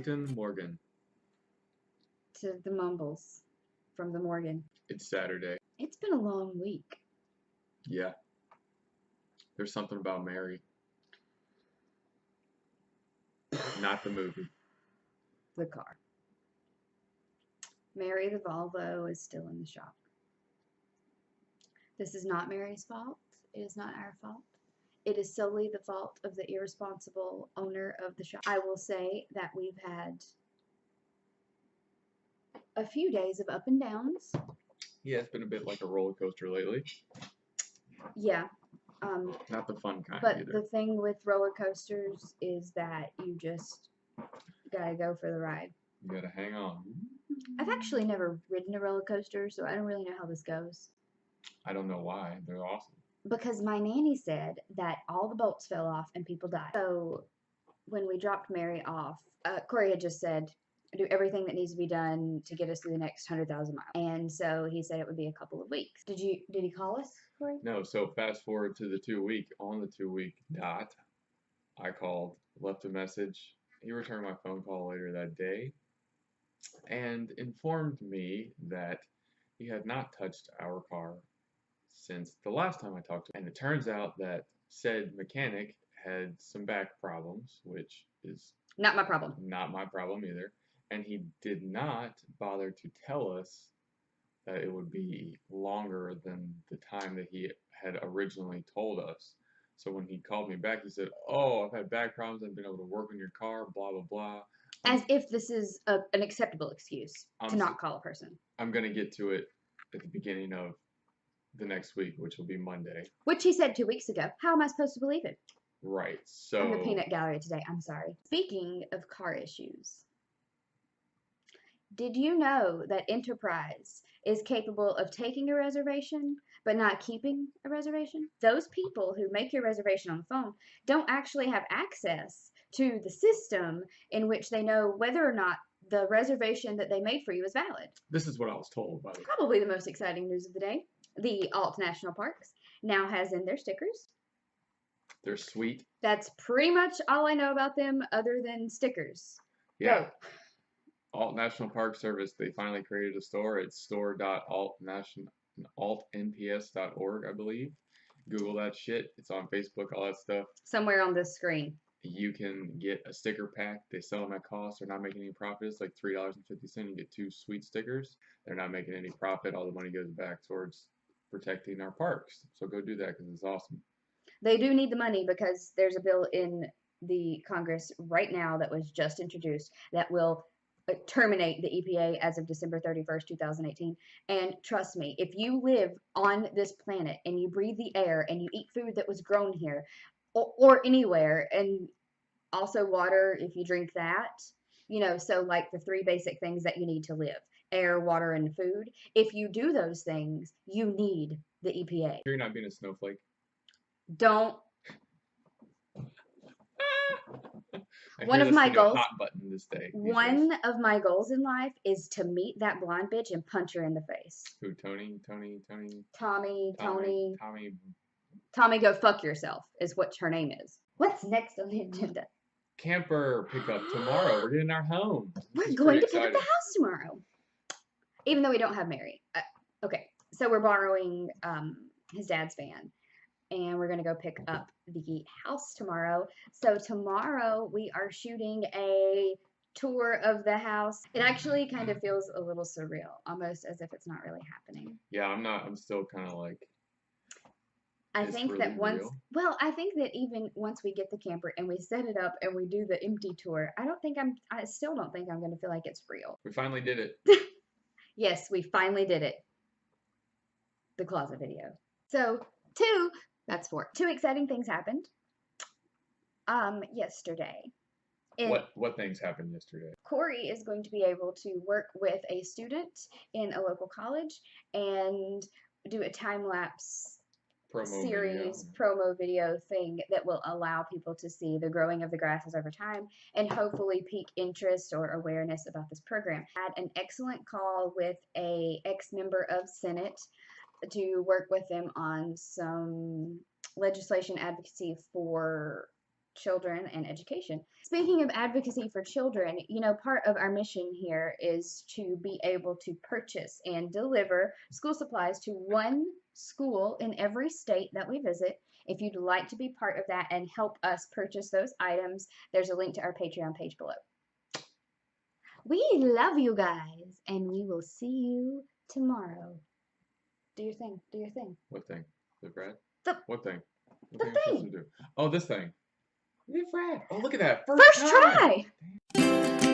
Morganton, Morgan. To the Mumbles from the Morgan. It's Saturday. It's been a long week. Yeah. There's something about Mary. Not the movie. The car. Mary the Volvo is still in the shop. This is not Mary's fault. It is not our fault. It is solely the fault of the irresponsible owner of the shop. I will say that we've had a few days of up and downs. Yeah, it's been a bit like a roller coaster lately. Yeah. Not the fun kind But either. the thing with roller coasters is that you just gotta go for the ride. You gotta hang on. I've actually never ridden a roller coaster, so I don't really know how this goes. I don't know why. They're awesome. Because my nanny said that all the bolts fell off and people died. So when we dropped Mary off, Corey had just said, do everything that needs to be done to get us through the next 100,000 miles. And so he said it would be a couple of weeks. Did he call us, Corey? No, so fast forward to the 2 week. On the 2 week dot, I called, left a message. He returned my phone call later that day and informed me that he had not touched our car since the last time I talked to him. And it turns out that said mechanic had some back problems, which is not my problem. Not my problem either. And he did not bother to tell us that it would be longer than the time that he had originally told us. So when he called me back, he said, "Oh, I've had back problems. I haven't been able to work on your car, blah, blah, blah." As if this is an acceptable excuse to not call a person. I'm going to get to it at the beginning of the next week, which will be Monday. Which he said 2 weeks ago. How am I supposed to believe it? Right. So From the peanut gallery today. I'm sorry. Speaking of car issues, did you know that Enterprise is capable of taking a reservation but not keeping a reservation? Those people who make your reservation on the phone don't actually have access to the system in which they know whether or not the reservation that they made for you is valid. This is what I was told, by the way. Probably the most exciting news of the day. The Alt National Parks now has in their stickers. They're sweet. That's pretty much all I know about them other than stickers. Yeah. Go. Alt National Park Service, they finally created a store. It's store.altnps.org, I believe. Google that shit. It's on Facebook, all that stuff. Somewhere on this screen. You can get a sticker pack. They sell them at cost. They're not making any profit. It's like $3.50. You get 2 sweet stickers. They're not making any profit. All the money goes back towards protecting our parks. So go do that because it's awesome. They do need the money because there's a bill in the Congress right now that was just introduced that will terminate the EPA as of December 31st, 2018. And trust me, if you live on this planet and you breathe the air and you eat food that was grown here or anywhere, and also water if you drink that, you know, so like the 3 basic things that you need to live: air, water, and food. If you do those things, you need the EPA. You're not being a snowflake. Don't. One of my goals. Hot button this day. One of my goals in life is to meet that blonde bitch and punch her in the face. Who? Tommy, go fuck yourself is what her name is. What's next on the agenda? Camper pickup tomorrow. We're getting our home. We're going to pick up the house tomorrow. Even though we don't have Mary. Okay, so we're borrowing his dad's van. And we're going to go pick up the house tomorrow. So tomorrow we are shooting a tour of the house. It actually kind of feels a little surreal, almost as if it's not really happening. Yeah, I'm still kind of like, I think really that once, real? Well, I think that even once we get the camper and we set it up and we do the empty tour, I still don't think I'm going to feel like it's real. We finally did it. Yes, we finally did it. The closet video. So, that's 4. 2 exciting things happened yesterday. What things happened yesterday? Corey is going to be able to work with a student in a local college and do a time-lapse promo video thing that will allow people to see the growing of the grasses over time and hopefully pique interest or awareness about this program. I had an excellent call with a ex-member of Senate to work with them on some legislation advocacy for children and education. Speaking of advocacy for children, part of our mission here is to be able to purchase and deliver school supplies to one school in every state that we visit. If you'd like to be part of that and help us purchase those items, there's a link to our Patreon page below. We love you guys, and we will see you tomorrow. Do your thing. Do your thing. What thing? The bread? The What thing? What thing am I thing. supposed to do? Oh, this thing. Leave Brad. Oh, look at that. First time. try.